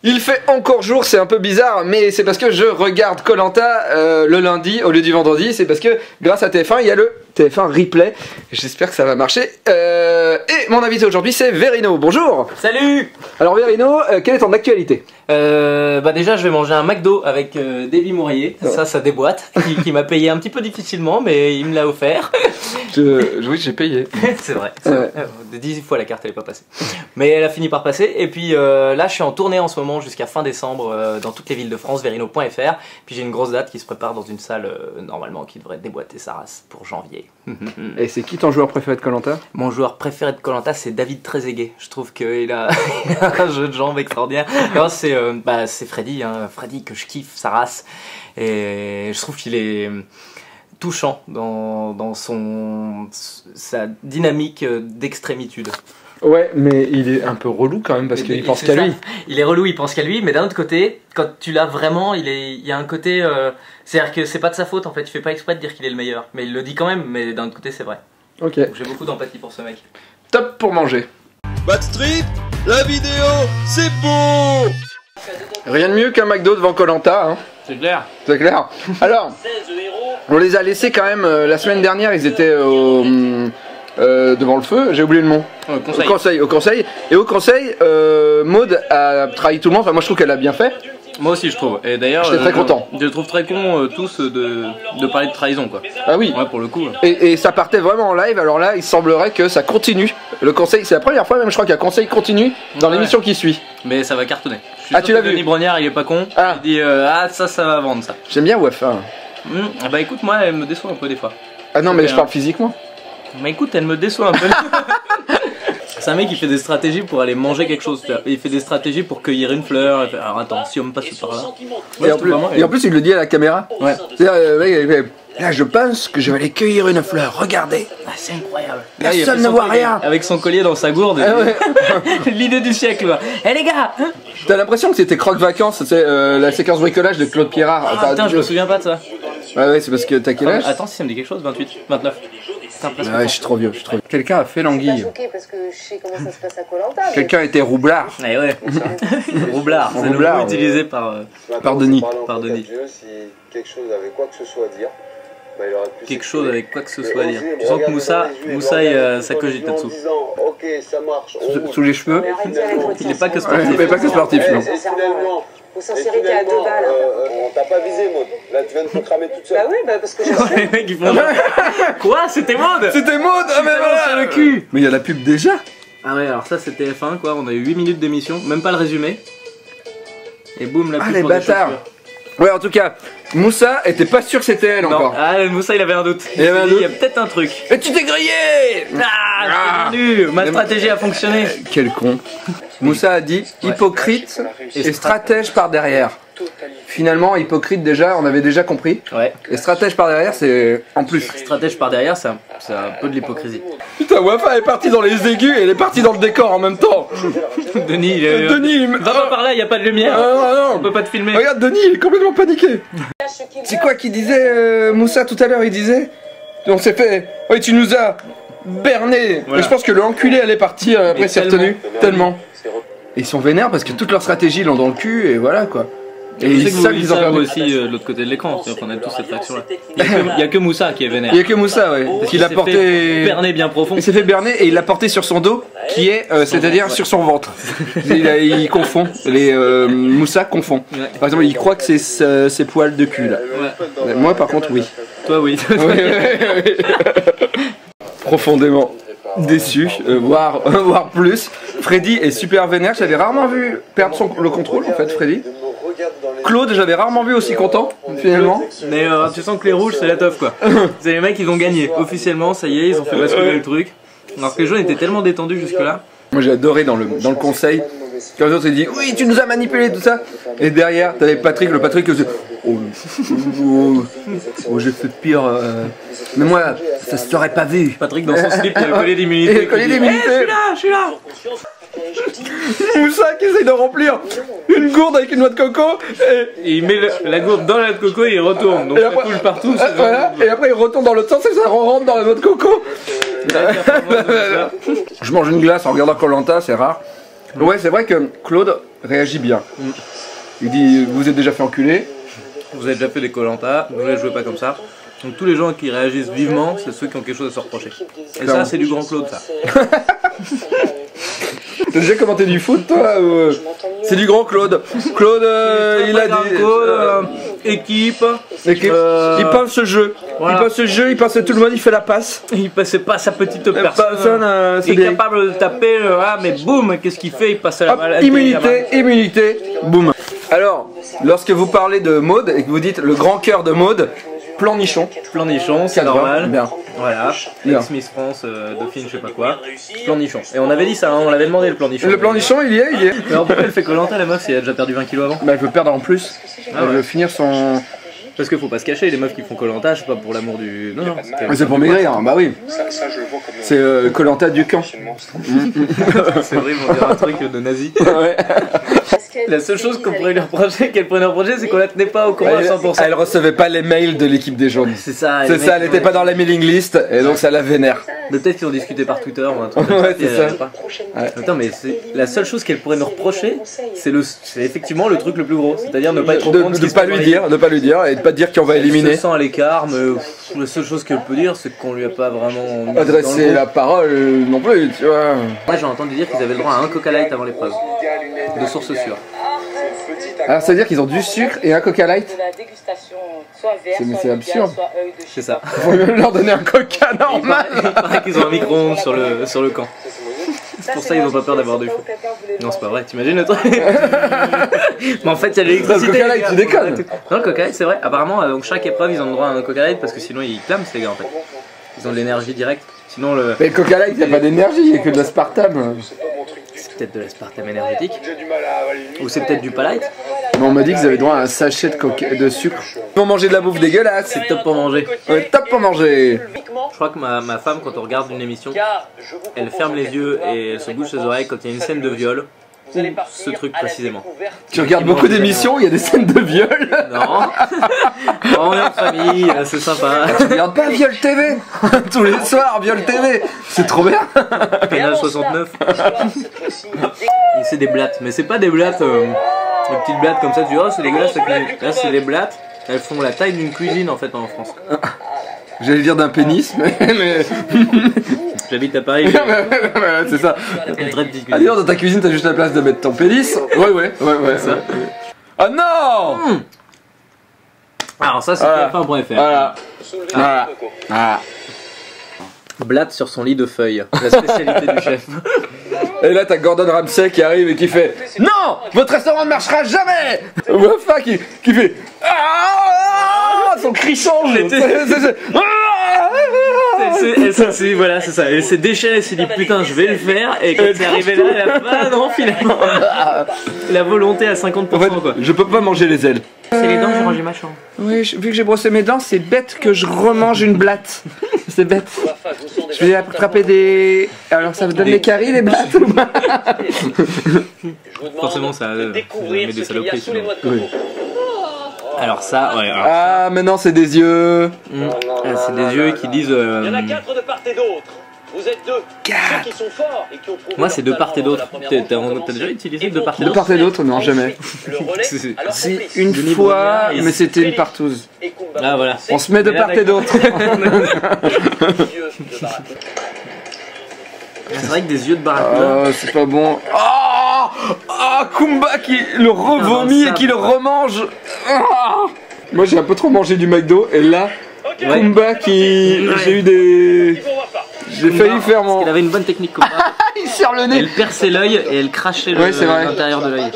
Il fait encore jour, c'est un peu bizarre, mais c'est parce que je regarde Koh-Lanta le lundi au lieu du vendredi. C'est parce que grâce à TF1, il y a le TF1 Replay. J'espère que ça va marcher. Et mon invité aujourd'hui, c'est Verino. Bonjour. Salut. Alors Verino, quelle est ton actualité? Bah déjà, je vais manger un McDo avec Davy Mourier. Ça déboîte. Qui m'a payé un petit peu difficilement, mais il me l'a offert. Oui, j'ai payé. C'est vrai. Ouais. 10 fois la carte, elle est pas passée. Mais elle a fini par passer. Et puis là, je suis en tournée en ce moment jusqu'à fin décembre dans toutes les villes de France, verino.fr. Puis j'ai une grosse date qui se prépare dans une salle normalement qui devrait déboîter sa race pour janvier. Et c'est qui ton joueur préféré de Koh-Lanta? Mon joueur préféré de Koh-Lanta, c'est David Trezeguet. Je trouve qu'il a un jeu de jambes extraordinaire. Non, c'est Freddy, hein. Freddy que je kiffe, sa race. Et je trouve qu'il est touchant dans sa dynamique d'extrémitude. Ouais, mais il est un peu relou quand même parce qu'il pense qu'à lui. Il est relou, il pense qu'à lui, mais d'un autre côté, quand tu l'as vraiment, il y a un côté... c'est-à-dire que c'est pas de sa faute en fait, il fait pas exprès de dire qu'il est le meilleur. Mais il le dit quand même, mais d'un autre côté c'est vrai. Ok. J'ai beaucoup d'empathie pour ce mec. Top pour manger. Backstreet, la vidéo, c'est beau. Rien de mieux qu'un McDo devant Koh-Lanta, hein. C'est clair. C'est clair. Alors, on les a laissés quand même, la semaine dernière, ils étaient devant le feu, j'ai oublié le nom. Au conseil. Et au conseil, Maud a trahi tout le monde, enfin moi je trouve qu'elle a bien fait. Moi aussi je trouve, et d'ailleurs j'étais très content. Je trouve très con tous de parler de trahison quoi. Ah oui. Ouais, pour le coup. Et ça partait vraiment en live, alors là il semblerait que ça continue. Le conseil, c'est la première fois même je crois qu'un conseil continue dans l'émission qui suit. Mais ça va cartonner. Tu l'as vu? Denis Brognard il est pas con, il dit ça va vendre ça. J'aime bien UEFA. Bah écoute, moi elle me déçoit un peu des fois. Ah non mais je parle physiquement. Bah écoute, elle me déçoit un peu. C'est un mec qui fait des stratégies pour aller manger quelque chose. Il fait des stratégies pour cueillir une fleur. Alors attends, si on me passe par là. Et en plus il le dit à la caméra. Ouais. C'est-à-dire, là je pense que je vais aller cueillir une fleur, regardez. Ah, c'est incroyable. Personne ne voit rien. Avec son collier dans sa gourde. Ah ouais. L'idée du siècle. Eh les gars. T'as l'impression que c'était Croque Vacances, c'est la séquence bricolage de Claude Pierrard. Ah putain, je me souviens pas de ça. Ouais, c'est parce que t'as quel âge? Attends, si ça me dit quelque chose, 28, 29. Ouais, je suis trop vieux, Quelqu'un a fait l'anguille. Parce que je sais comment ça se passe à Koh-Lanta. Quelqu'un était roublard. Eh ouais. Roublard, c'est le mot utilisé par Denis. Par Denis. Si quelque chose avait quoi que ce soit à dire, bah, il aurait pu quelque chose avec quoi que ce soit à dire. Tu sens que Moussa ça cogite là-dessous. Ok, ça marche. Sous les cheveux. Il n'est pas que sportif. Il n'est pas que sportif, non. Faut sincérité à 2 balles. On t'a pas visé, Maud. Là, tu viens de te cramer toute seule. Bah oui, bah parce que je Les mecs ils font quoi? C'était Maud. C'était Maud. Ah mais voilà sur le cul. Mais il y a la pub déjà. Ah ouais, alors ça c'était F1 quoi, on a eu 8 minutes d'émission, même pas le résumé. Et boum la pub. Ah les bâtards. Ouais, en tout cas, Moussa était pas sûr que c'était elle encore. Ah, Moussa il avait un doute. Il avait un doute. Il y a peut-être un truc. Et tu t'es grillé. Ah, j'ai ma stratégie a fonctionné. Quel con. Moussa a dit hypocrite et stratège par derrière. Finalement, hypocrite déjà, on avait déjà compris. Ouais. Et stratège par derrière, c'est en plus. Stratège par derrière, c'est un peu de l'hypocrisie. Putain, Wafa est parti dans les aigus et elle est partie dans le décor en même temps. Denis, va pas par là, il y a pas de lumière. Non. On peut pas te filmer. Regarde, Denis, il est complètement paniqué. C'est quoi qu'il disait Moussa tout à l'heure? Il disait, on s'est fait, oui, tu nous as berné. Voilà. Et je pense que le enculé elle est parti après s'est retenu tellement. Et ils sont vénères parce que toute leur stratégie ils l'ont dans le cul et voilà quoi. Et ils savent qu'ils ont perdu aussi de l'autre côté de l'écran, c'est-à-dire qu'on a tous cette réaction là. Il y a que Moussa qui est vénère. Il y a que Moussa, ouais. Qui l'a porté. Berné bien profond. Il s'est fait berner et il l'a porté sur son dos, qui est, c'est-à-dire sur son ventre. Il confond. Moussa confond. Par exemple, il croit que c'est ses poils de cul là. Ouais. Moi, par contre, oui. Toi, oui. Profondément déçu, voire plus. Freddy est super vénère. J'avais rarement vu perdre le contrôle en fait, Freddy. Claude, j'avais rarement vu aussi content finalement. Mais tu sens que les rouges c'est la teuf quoi. C'est les mecs ils ont gagné officiellement, ça y est, ils ont fait basculer le truc. Alors que les jaunes étaient tellement détendus jusque là. Moi j'ai adoré dans le conseil. Quand les autres ils disent oui tu nous as manipulé tout ça. Et derrière t'avais Patrick, le Patrick qui disait oh j'ai fait pire. Mais moi ça se serait pas vu. Patrick dans son slip il a le collier d'immunité. Le collier d'immunité. Je suis là. Moussa qui essaye de remplir une gourde avec une noix de coco et il met la gourde dans la noix de coco et il retourne. Donc ça coule partout. Voilà. Et après il retourne dans l'autre sens et ça rentre dans la noix de coco. Je mange une glace en regardant Koh-Lanta, c'est rare. Ouais, c'est vrai que Claude réagit bien. Il dit, vous êtes déjà fait enculer. Vous avez déjà fait des Koh-Lanta, ne les jouez pas comme ça. Donc tous les gens qui réagissent vivement, c'est ceux qui ont quelque chose à se reprocher. Et ça, c'est du grand Claude, ça. T'as déjà commenté du foot, toi ou... C'est du grand Claude. Claude, il a dit... Claude, équipe. Il pense ce jeu. Voilà. Il pense ce jeu, il pense tout le monde, il fait la passe. Il passait pas sa petite personne. Personne, Il est capable de taper, mais boum, qu'est-ce qu'il fait? Il passe à la balle. Immunité, boum. Alors, lorsque vous parlez de Maud et que vous dites le grand cœur de Maud, plan nichon. Plan nichon, c'est 4-20, normal. bien. Voilà, Bien. ex-Miss France, Dauphine, je sais pas quoi. Plan nichon. Et on avait dit ça, hein, on l'avait demandé le plan nichon. Le plan nichon, il y est. Mais alors pourquoi elle fait Koh-Lanta la meuf si elle a déjà perdu 20 kilos avant? Bah, elle veut perdre en plus. Elle veut finir son... Parce qu'il faut pas se cacher, les meufs qui font Koh-Lanta, c'est pas pour l'amour du... Non, Mais c'est pour maigrir, bah oui. C'est Koh-Lanta du camp. c'est vrai, on dirait un truc de nazi. Ouais. La seule chose qu'on pourrait lui reprocher, qu'elle pourrait nous reprocher, c'est qu'on la tenait pas au courant à 100%. Elle recevait pas les mails de l'équipe des jaunes. C'est ça, C'est ça, elle était pas dans la mailing list et donc ça la vénère. Mais peut-être qu'ils ont discuté par Twitter ou un truc comme Ouais, ça. c'est puis ça. elle avait pas. Attends, mais c'est la seule chose qu'elle pourrait nous reprocher, c'est effectivement le truc le plus gros, c'est-à-dire ne pas être au courant de ce qui De se pas passe lui dans la dire, de pas lui dire et de pas dire qu'on va Elle éliminer. se sent à l'écart, mais la seule chose qu'elle peut dire, c'est qu'on lui a pas vraiment mis dans Adresser le la parole non plus, tu vois. Moi j'ai entendu dire qu'ils avaient le droit à un Coca Light avant l'épreuve, de source sûre. Alors ça veut dire qu'ils ont du sucre et un Coca Light. De la dégustation, soit vert, C'est soit absurde. soit œil de C'est ça. Faut même leur donner un Coca normal. Il paraît qu'ils ont un micro-ondes sur le camp. C'est pour ça qu'ils ont pas peur d'avoir du fou. Non, c'est pas vrai, t'imagines le truc? Mais en fait, il y a l'électricité. Le Coca Light, tu déconnes. Non, le Coca Light, c'est vrai. Apparemment, donc chaque épreuve, ils ont le droit à un Coca Light parce que sinon ils clament, ces gars, en fait. Ils ont de l'énergie directe. Sinon, le. Mais le Coca Light, y a pas d'énergie, y a que de l'aspartame. C'est peut-être de l'aspartame énergétique. Ou c'est peut-être du palite. Mais on m'a dit qu'ils avaient droit à un sachet de sucre. Pour manger de la bouffe dégueulasse. C'est top pour manger. Ouais, top pour manger. Je crois que ma femme, quand on regarde une émission, elle ferme les yeux et elle se bouche les oreilles quand il y a une scène de viol. Ou ce truc précisément. Tu regardes beaucoup d'émissions, il y a des scènes de viol. Non. Bon, on est en famille, c'est sympa. Tu regardes pas Viol TV. Tous les soirs, Viol TV. C'est trop bien. Canal 69. Et c'est des blattes, mais c'est pas des blattes, des petites blattes comme ça, tu dis oh c'est dégueulasse, là c'est des blattes, elles font la taille d'une cuisine en fait en France. J'allais dire d'un pénis, mais... J'habite à Paris, c'est ça. une très petite Ah cuisine. d'ailleurs dans ta cuisine t'as juste la place de mettre ton pénis. Ouais. Ça. Oh non. Alors ça c'est Voilà. TF1.fr. Voilà. Blatte sur son lit de feuilles, la spécialité du chef. Et là t'as Gordon Ramsay qui arrive et qui fait non, votre restaurant ne marchera jamais. Wafa qui fait ah, son cri change. Voilà, c'est ça. Elle s'est déchirée, elle s'est dit putain, je vais le faire. Et quand c'est arrivé là, elle a pas, non, finalement. La volonté à 50%, En fait, quoi. je peux pas manger les ailes. C'est les dents, j'ai rangé ma chambre. Oui, vu que j'ai brossé mes dents, c'est bête que je remange une blatte. C'est bête. Je vais attraper des... Alors ça me donne des caries, les blattes ou pas? Forcément, ça met des saloperies. Sinon. Oui. Alors ça, ouais. Alors, Ah, maintenant c'est des yeux. c'est des yeux qui disent... Il y en a 4 de part et d'autre. Vous êtes deux. Ceux qui sont forts et qui ont prouvé Moi, c'est de leur part et talent d'autre. dans la première rencontre. T'as déjà utilisé de part et De d'autre? part et d'autre, non, jamais. Le relais à leur Si, complice. une Denis fois, Brogniart, mais c'était une partouze. Et Kumba. Ah, voilà. On se met de Mais là, part et d'autre. Yeux de Barracuda. C'est vrai que des yeux de barracuda. Oh, c'est pas bon. Oh, Kumba qui le revomit et qui le remange. Ah. Moi j'ai un peu trop mangé du McDo et là, Kumba qui... J'ai eu des... J'ai failli faire Parce mon... qu'elle avait une bonne technique comme ça. Il serre le nez. Elle perçait l'œil et elle crachait Ouais, c'est vrai. l'intérieur de l'œil.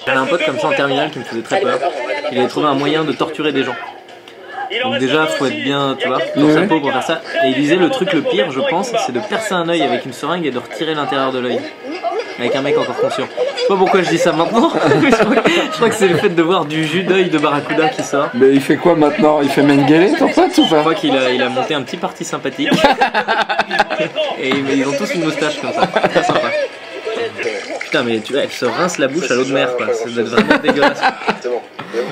J'avais un pote comme ça en terminale qui me faisait très peur. Il avait trouvé un moyen de torturer des gens. Donc déjà, faut être bien, tu vois, dans sa peau pour faire ça. Et il disait le truc le pire, je pense, c'est de percer un œil avec une seringue et de retirer l'intérieur de l'œil. Avec un mec encore conscient. Je sais pas pourquoi je dis ça maintenant, mais je crois que c'est le fait de voir du jus d'œil de barracuda qui sort. Mais il fait quoi maintenant? Il fait Mengele ton pote ou Je pas? crois qu'il a monté un petit parti sympathique. Et ils ont tous une moustache comme ça, très sympa. Putain, mais tu vois, elle se rince la bouche à l'eau de mer, quoi. Ça doit être vraiment dégueulasse. C'est bon.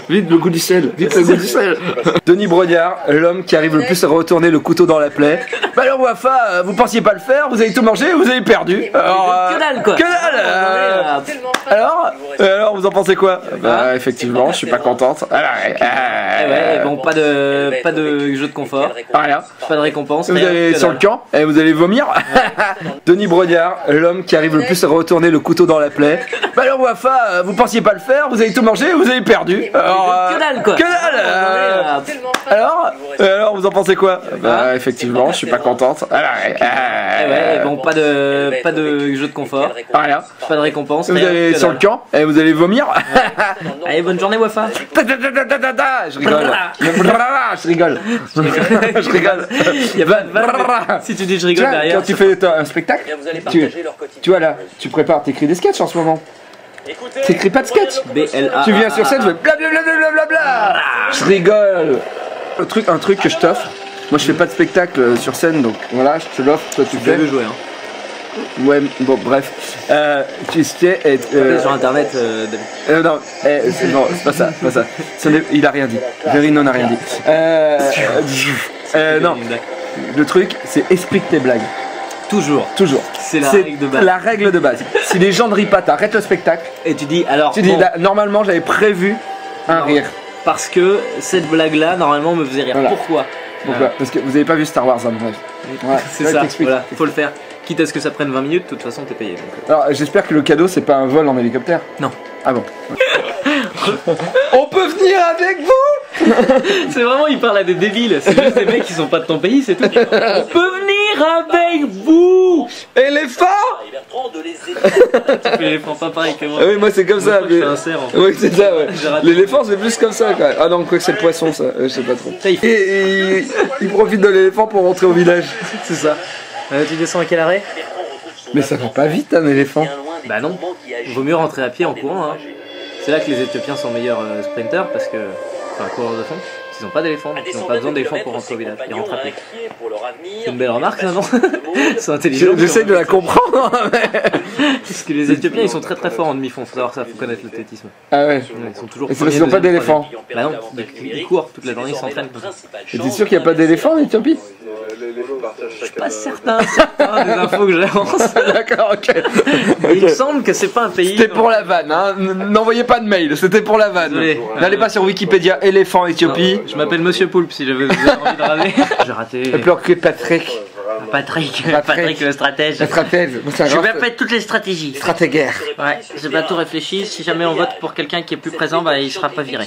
Vite le goût du sel, vite le goût du sel. Denis Brognard, l'homme qui arrive le plus à retourner le couteau dans la plaie. Bah alors Wafa, vous pensiez pas le faire, vous avez tout mangé, vous avez perdu. Alors, que dalle, quoi. Que dalle. Alors vous en pensez quoi? Bah effectivement, je suis pas contente. Ouais, bon, pas de jeu de confort, Rien. pas de récompense. Vous rien, allez que sur dalle. le camp et vous allez vomir. Denis Brognard, l'homme qui arrive le plus à retourner le couteau dans la plaie. Bah alors Wafa, vous pensiez pas le faire, vous avez tout mangé, vous avez perdu. Alors, Que dalle, quoi. Que dalle. Alors vous en pensez quoi? Bah effectivement, je suis pas contente. Ouais, bon, pas de jeu de confort, Rien. pas de récompense. Vous rien, allez que sur dalle. le camp et vous allez vomir. Allez, bonne journée, Wafa. Je rigole. Je rigole. Je rigole. Y a pas de vanne. Si tu dis je rigole Tu vois, derrière. quand tu fais un spectacle, Vous allez tu partager leur quotidien. vois là, tu prépares, t'écris des sketchs en ce moment. Écoutez, T'écris pas de sketch. BLA. Tu viens sur scène, tu fais blablabla. Je rigole. Un truc que je t'offre. Moi je fais pas de spectacle sur scène, donc voilà, je te l'offre, toi tu Tu fais. veux jouer, hein. Ouais, bon bref. Tu sais être. Sur internet, David. Non, c'est pas ça, c'est pas ça. Il a rien dit. Verino n'a rien dit. Non, le truc, c'est explique tes blagues. Toujours. Toujours. C'est la règle de base. La règle de base. Si les gens ne rient pas, t'arrêtes le spectacle. Et tu dis alors. Tu dis, bon, là, normalement, j'avais prévu un Non. rire. parce que cette blague-là, normalement, me faisait rire. Voilà. Pourquoi? Pourquoi? Parce que vous avez pas vu Star Wars, en bref. Ouais, C'est ouais, ça. t'expliques. Voilà, faut le faire. Quitte à ce que ça prenne 20 minutes, de toute façon, t'es payé. Donc. Alors, j'espère que le cadeau, c'est pas un vol en hélicoptère. Non. Ah bon. On peut venir avec vous? C'est vraiment, il parle à des débiles. C'est juste des mecs qui sont pas de ton pays, c'est tout. On peut venir avec vous. Éléphant? et Bertrand de les aider. Tu fais l'éléphant pas pareil que moi. Ah oui, moi c'est comme ça. Je fais un cerf. En fait. Oui, c'est ça, ouais. J'ai raté. L'éléphant, c'est plus comme ça, quand même. Ah non, quoi que c'est le poisson, ça. Je sais pas trop. Ça, il fait- Et il profite de l'éléphant pour rentrer au village. C'est ça. Tu descends à quel arrêt? Mais ça va pas vite, un éléphant. Bah non. Vaut mieux rentrer à pied en courant. Hein. C'est là que les Éthiopiens sont meilleurs sprinters parce que. Enfin, coureurs de fond. Ils n'ont pas d'éléphant, donc ils n'ont pas besoin d'éléphant pour rentrer au village. Ils rentrent à pied. C'est une belle remarque, ça, non? C'est intelligent. J'essaie de la comprendre. Parce que les Éthiopiens, ils sont très très forts en demi-fond. Faut savoir ça, faut connaître l'athlétisme. Ah ouais. Ils sont toujours. Et c'est parce qu'ils n'ont pas premiers, d'éléphant. deuxième, troisième. Bah non, ils courent toute la journée, ils s'entraînent. Et t'es sûr qu'il n'y a pas d'éléphant en Éthiopie? Je suis pas certain des infos que j'avance. D'accord, ok. Il me semble que c'est pas un pays. C'était pour la vanne, hein. N'envoyez pas de mail, c'était pour la vanne. Désolé. N'allez pas sur Wikipédia, éléphant Éthiopie. Je m'appelle Monsieur Poulpe si vous avez envie de râler. J'ai raté. Et plus que Patrick. Patrick le stratège. La stratège. C'est un Je grand vais faire toutes les stratégies. stratégaire. Ouais, j'ai pas tout réfléchi. Si jamais on vote pour quelqu'un qui est plus présent, bah il sera pas viré.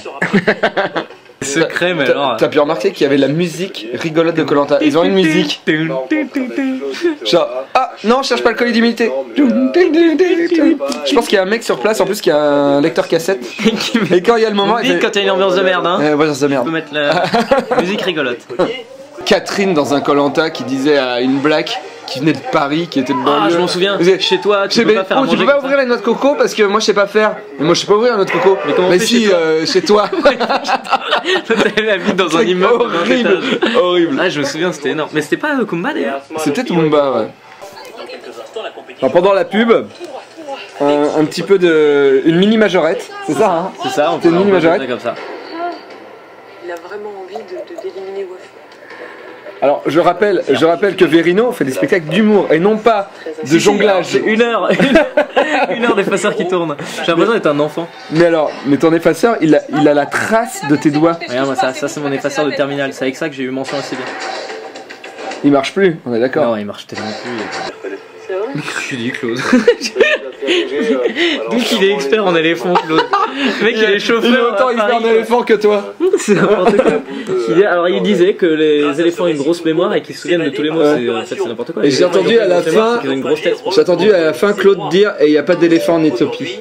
Secret, mais alors. T'as pu remarquer qu'il y avait la musique rigolote de Koh-Lanta. Ils ont une musique. Genre, ah non, je cherche pas le colis d'humilité. Je pense qu'il y a un mec sur place en plus qui a un lecteur cassette. Et quand il y a le moment. Vite quand il y a une ambiance de merde, hein. Ouais, ça On merde. peut mettre la musique rigolote. Catherine dans un Koh-Lanta qui disait à une black qui venait de Paris, qui était de banlieue. Ah, je m'en souviens. Elle disait, Chez toi, tu peux pas faire à tu manger peux pas comme ça. ouvrir les noix de coco parce que moi je sais pas faire. Mais moi je sais pas ouvrir la noix de coco. Mais comment on fait si, chez toi chez toi. T'avais la vie dans un immeuble. horrible, horrible. Ah, je me souviens, c'était énorme. Mais c'était pas Kumba d'ailleurs. C'était Toumba, ouais. Dans quelques instants, la compétition. Alors, pendant la pub, un petit peu de. Une mini majorette, c'est ça, hein? C'est ça, on C'est une peut mini majorette. comme ça. Il a vraiment envie d'éliminer Wafa. Alors je rappelle que Verino fait des spectacles d'humour et non pas de jonglage. C'est une heure d'effaceur qui tourne. J'ai l'impression d'être un enfant. Mais ton effaceur, il a la trace de tes doigts. Regarde, moi, ça c'est mon effaceur de terminal. C'est avec ça que j'ai eu mention assez bien. Il marche plus, on est d'accord. Non, il marche tellement plus. C'est vrai? Je suis dit Claude. Donc il est expert en éléphant, Claude. Le mec, il est chauffeur. Il est autant à expert Paris, en éléphant que toi. C'est n'importe quoi. Alors il disait que les éléphants ont une grosse mémoire et qu'ils se souviennent de tous les mots. Ouais. En fait, c'est n'importe quoi. Et j'ai entendu à la fin, Ils ont une grosse tête. j'ai entendu à la fin Claude dire et il n'y a pas d'éléphant en Éthiopie.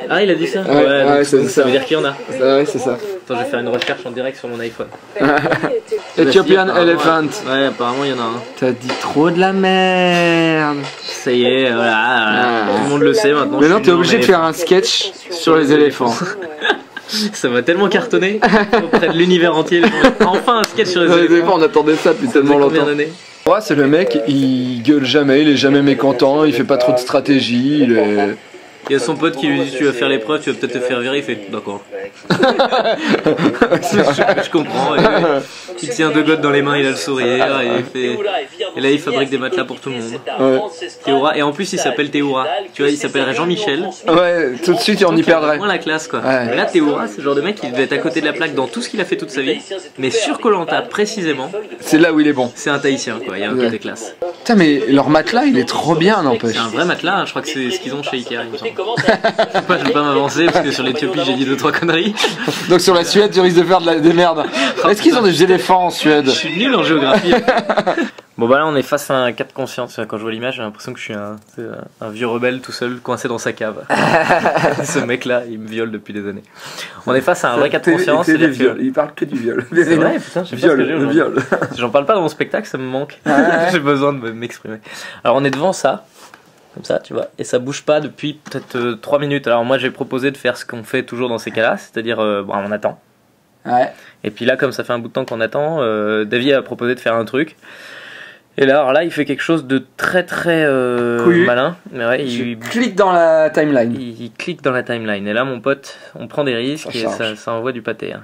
Ah, il a dit ça? Ouais, ouais, donc, c'est ça ça. veut dire qu'il y en a. Ouais, c'est ça. Attends, je vais faire une recherche en direct sur mon iPhone. Ethiopian Apparemment, Elephant. Ouais, apparemment il y en a un. T'as dit trop de la merde. Ça y est, voilà. Tout le monde le sait maintenant. Maintenant je suis t'es né en obligé de faire un sketch sur les éléphants. Ça va tellement cartonner auprès de l'univers entier. Enfin un sketch sur les Les éléphants. éléphants, on attendait ça depuis tellement Combien longtemps. d'années? Ouais, c'est le mec, il gueule jamais, il est jamais mécontent, il fait pas trop de stratégie, il est... Il y a son pote qui lui dit tu vas faire l'épreuve, tu vas peut-être te faire virer, il fait d'accord. je comprends. Il tient deux gottes dans les mains, il a le sourire, et là il fabrique des matelas pour tout le monde. Ouais. Théoura, et en plus il s'appelle Théoura. Tu vois, il s'appellerait Jean-Michel. Ouais, tout de suite on y perdrait. Moins la classe quoi. Ouais. Mais là Théoura, c'est le genre de mec qui devait être à côté de la plaque dans tout ce qu'il a fait toute sa vie. Mais sur Koh-Lanta précisément, C'est là où il est bon. c'est un Tahitien quoi, il y a un côté classe. Putain, mais leur matelas il est trop bien, n'empêche. C'est un vrai matelas, hein, je crois que c'est ce qu'ils ont chez Ikea, il me semble. Je vais pas m'avancer parce que sur l'Éthiopie j'ai dit 2-3 conneries. Donc sur la Suède, tu risques de faire des merdes. Est-ce qu'ils ont des éléphants en Suède? Je suis nul en géographie. Bon bah là on est face à un cas de conscience. Quand je vois l'image j'ai l'impression que je suis un vieux rebelle tout seul coincé dans sa cave. Ce mec là il me viole depuis des années. On est face à un vrai cas de conscience. Il parle que du viol. C'est vrai putain, je sais pas ce que j'ai aujourd'hui. Viol. J'en parle pas dans mon spectacle, ça me manque. J'ai besoin de m'exprimer. Alors on est devant ça, comme ça tu vois, et ça bouge pas depuis peut-être 3 minutes. Alors moi j'ai proposé de faire ce qu'on fait toujours dans ces cas-là, c'est-à-dire on attend. Ouais. Et puis là comme ça fait un bout de temps qu'on attend, David a proposé de faire un truc. Et là, alors là, il fait quelque chose de très très malin. Mais ouais, il clique dans la timeline. Il clique dans la timeline. Et là, mon pote, on prend des risques et ça envoie du pâté. Hein.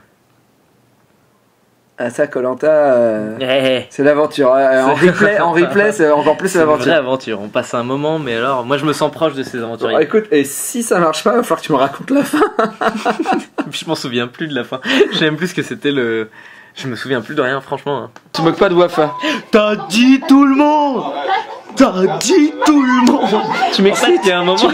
Ah ça, Koh-Lanta, c'est l'aventure. En replay, c'est encore plus l'aventure. C'est une vraie aventure. On passe un moment, mais alors, moi, je me sens proche de ces aventuriers. Écoute, et si ça marche pas, il va falloir que tu me racontes la fin. Je m'en souviens plus de la fin. Je sais même plus ce que c'était le... Je me souviens plus de rien, franchement. Hein. Tu moques pas de Wafa. T'as dit tout le monde. T'as dit tout le monde. Tu m'excites. Il y a un moment.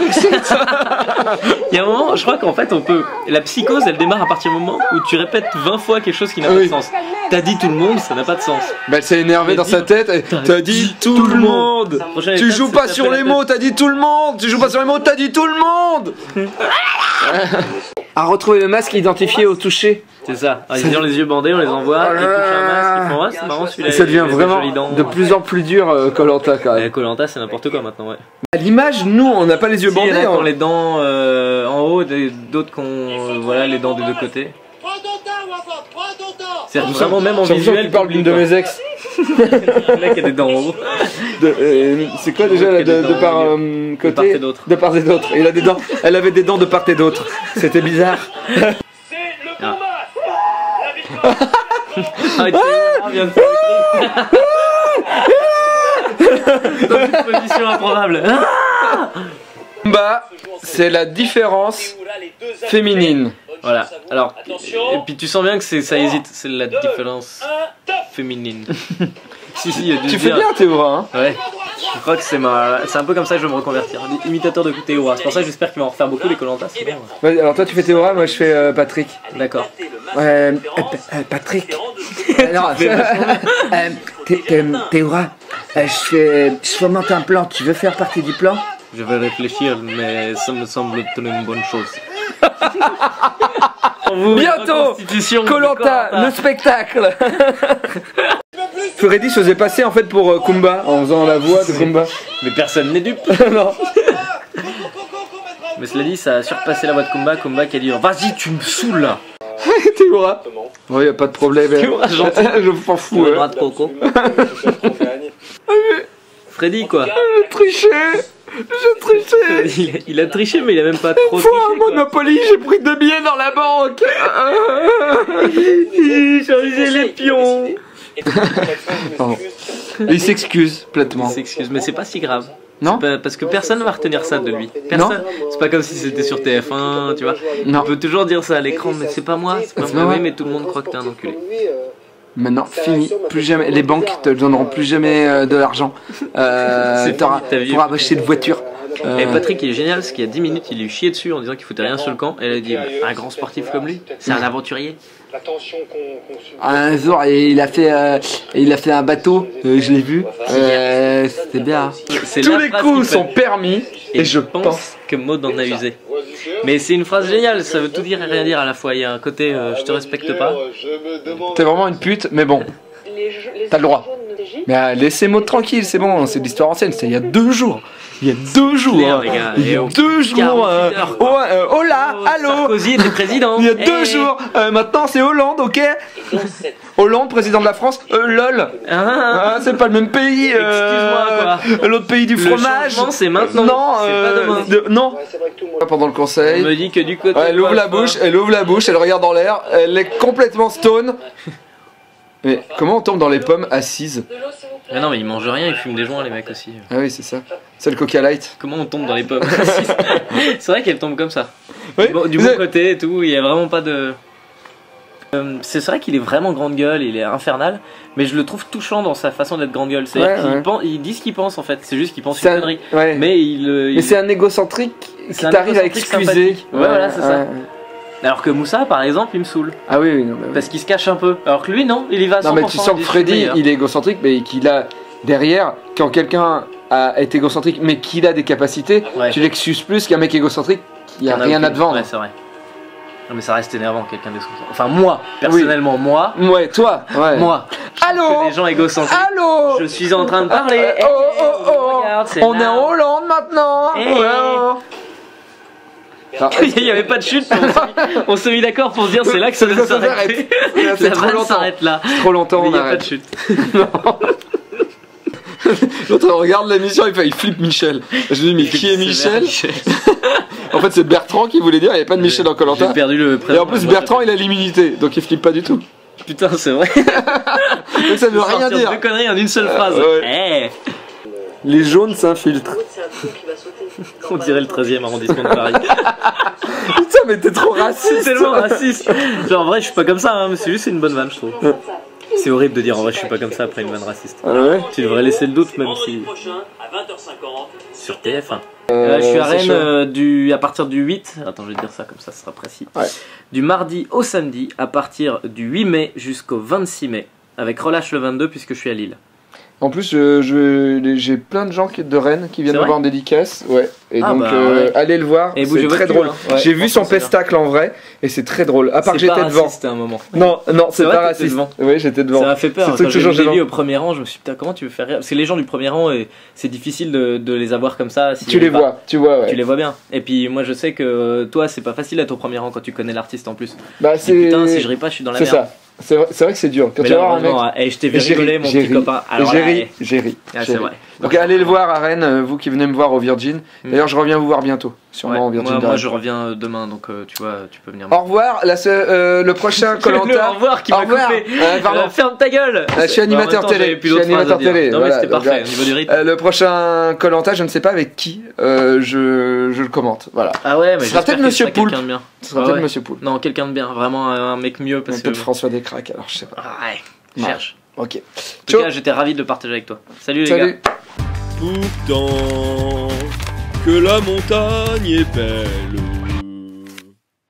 Il y a un moment, je crois qu'en fait, on peut. La psychose, elle démarre à partir du moment où tu répètes 20 fois quelque chose qui n'a pas de sens. T'as dit tout le monde, ça n'a pas de sens. Bah, elle s'est énervée dans sa tête. T'as dit tout le monde. Tu joues pas sur les mots, t'as dit tout le monde. Tu joues pas sur les mots, t'as dit tout le monde. À retrouver le masque identifié au toucher. C'est ça. Ils ont les yeux bandés, on les envoie, ils touchent un masque, ils font c'est marrant celui-là. Et ça devient vraiment de plus en plus dur Koh-Lanta quand même. Koh-Lanta c'est n'importe quoi maintenant, ouais. À l'image, nous on n'a pas les yeux bandés. Il y en a qui ont les dents en haut, d'autres qui ont voilà, les dents des deux côtés. C'est vraiment même en visuel. Tu parles d'une de mes ex. Là qui a des dents en haut. C'est quoi déjà de par côté? De part et d'autre. Il a des dents. Elle avait des dents de part et d'autre. C'était bizarre. Vient de faire dans une position improbable. Bah, c'est la différence féminine. Voilà. Alors, et puis tu sens bien que ça hésite. C'est la différence féminine. Si, tu fais bien Théoura, hein? Ouais. Je crois que c'est un peu comme ça que je vais me reconvertir. Imitateur de Théoura. C'est pour ça que j'espère qu'il va en refaire beaucoup les Koh-Lanta. Ouais, alors toi tu fais Théoura, moi je fais Patrick. D'accord. Patrick. Alors, Théoura, je fomente un plan. Tu veux faire partie du plan? Je vais réfléchir, mais ça me semble être une bonne chose. Bientôt, Koh-Lanta, le spectacle. Freddy se faisait passer en fait pour Kumba en faisant la voix de Kumba. Mais personne n'est dupe. Non. Mais cela dit, ça a surpassé la voix de Kumba. Kumba qui a dit vas-y, tu me saoules là. Théoura. Oui, y a pas de problème. Théoura, gentil. Je m'en fous. Le bras de coco. Freddy quoi. J'ai triché. Il a triché, mais il a même pas trop triché. Fois à Monopoly, j'ai pris 2 billets dans la banque. J'ai changé les pions. Il s'excuse platement. Il s'excuse, mais c'est pas si grave. Non, parce que personne va retenir ça de lui. Personne. C'est pas comme si c'était sur TF1, tu vois. Non. On peut toujours dire ça à l'écran, mais c'est pas moi. C'est pas moi. Oui, mais tout le monde croit que t'es un enculé. Maintenant, fini. Plus jamais. Les banques te donneront plus jamais de l'argent. Pour acheter de voiture. Et Patrick il est génial parce qu'il y a 10 minutes il lui chiait dessus en disant qu'il foutait rien sur le camp. Et elle a dit un grand sportif comme lui, c'est un aventurier. Un jour il a fait un bateau, je l'ai vu, c'était bien. Tous les coups sont permis et je pense que Maud en a usé. Mais c'est une phrase géniale, ça veut tout dire et rien dire à la fois. Il y a un côté je te respecte pas. T'es vraiment une pute, mais bon, t'as le droit. Mais laissez Maud tranquille, c'est bon, c'est de l'histoire ancienne, c'était il y a 2 jours. Il y a 2 jours. Claire, les gars. Il y a 2 jours. 48 heures, quoi. Oh là, allô. Sarkozy était président. Il y a 2 jours. Maintenant c'est Hollande, ok. Hollande, président de la France. Lol. Ah, C'est pas le même pays. Excuse-moi, quoi. L'autre pays du Le fromage. changement, c'est maintenant. Non, c'est pas demain. non. Pendant le On conseil. me dit que du côté. Elle ouvre la bouche, elle ouvre la bouche, elle regarde dans l'air, elle est complètement stone. Mais comment on tombe dans les pommes assise? Ah non, mais ils mangent rien, ils fument des joints, les mecs aussi. Ah oui, c'est ça. C'est le Coca Light. Comment on tombe dans les pommes? C'est vrai qu'elles tombent comme ça. Oui, Du bon côté et tout, il y a vraiment pas de. C'est vrai qu'il est vraiment grande gueule, il est infernal, mais je le trouve touchant dans sa façon d'être grande gueule. C'est-à-dire qu'il dit ce qu'il pense en fait, c'est juste qu'il pense une connerie. Ouais. Mais c'est un égocentrique qui t'arrive à excuser. Ouais, voilà, c'est ça. Alors que Moussa, par exemple, il me saoule. Ah oui, oui, non, mais oui. Parce qu'il se cache un peu. Alors que lui, non, il y va à 100%. Non, mais tu sens que Freddy, il est égocentrique, mais qu'il a derrière, quand quelqu'un est égocentrique, mais qu'il a des capacités, tu l'excuses plus qu'un mec égocentrique qui a rien à te vendre. Ouais, c'est vrai. Non, mais ça reste énervant, quelqu'un d'égocentrique. Enfin, moi, personnellement, moi. Ouais, toi, ouais. Moi. Allô. Des gens égocentriques. Allô. Je suis en train de parler. Regarde, on est en Hollande maintenant. Il n'y avait pas de chute, on s'est mis d'accord pour se dire c'est là que ça s'arrête. C'est trop longtemps. S'arrête là. Trop longtemps, on arrête. Pas de chute. L'autre regarde l'émission, il flippe Michel. Je lui dis mais qui est Michel? En fait c'est Bertrand qui voulait dire, il n'y avait pas de Michel dans Koh-Lanta. J'ai perdu le prénom. Et en plus Bertrand il a l'immunité, donc il flippe pas du tout. Putain c'est vrai. Donc ça veut rien dire. Deux conneries en une seule phrase. Les jaunes s'infiltrent. On dirait le 13e arrondissement de Paris. Putain mais t'es trop raciste. C'est tellement raciste. Genre en vrai je suis pas comme ça, hein, mais c'est juste une bonne vanne je trouve. C'est horrible de dire en vrai je suis pas comme ça après une vanne raciste. Ah ouais. Tu devrais laisser le doute même si. Sur TF1. Je suis à Rennes à partir du 8. Attends, je vais te dire ça comme ça sera précis. Ouais. Du mardi au samedi à partir du 8 mai jusqu'au 26 mai. Avec relâche le 22 puisque je suis à Lille. En plus, j'ai plein de gens de Rennes qui viennent me voir en dédicace. Ouais. Et donc, allez le voir. C'est très drôle. Hein. J'ai vu son pestacle en vrai et c'est très drôle. À part que j'étais devant. C'était un moment. Non, c'est pas raciste. Oui, j'étais devant. Ça m'a fait peur. Quand j'ai vu au premier rang, je me suis dit, putain, comment tu veux faire rire? Parce que les gens du premier rang, c'est difficile de les avoir comme ça. Si tu les vois, ouais. Tu les vois bien. Et puis, moi, je sais que toi, c'est pas facile d'être au premier rang quand tu connais l'artiste en plus. Bah, c'est. Putain, si je ris pas, je suis dans la merde. C'est ça. C'est vrai que c'est dur. Quand tu vas voir un mec. Je t'ai vu rigoler, mon petit copain. J'ai ri. C'est vrai. Donc allez le voir à Rennes, vous qui venez me voir au Virgin. D'ailleurs, je reviens vous voir bientôt. Sûrement au Virgin. Moi, je reviens demain, donc tu vois, tu peux venir. Au revoir. Le prochain Koh-Lanta. Au revoir qui m'a coupé. Ferme ta gueule. Je suis animateur télé. Non mais c'était parfait. Au niveau du rythme. Le prochain Koh-Lanta, je ne sais pas avec qui. Je le commente. Voilà. Ah ouais, mais ce sera peut-être Monsieur Poulpe. Ce sera peut-être Monsieur Poulpe. Non, quelqu'un de bien. Vraiment un mec mieux. Peut-être François Descraques. Alors je sais pas. Ouais. Cherche. Ok. En tout cas, j'étais ravi de le partager avec toi. Salut les gars. Pourtant que la montagne est belle,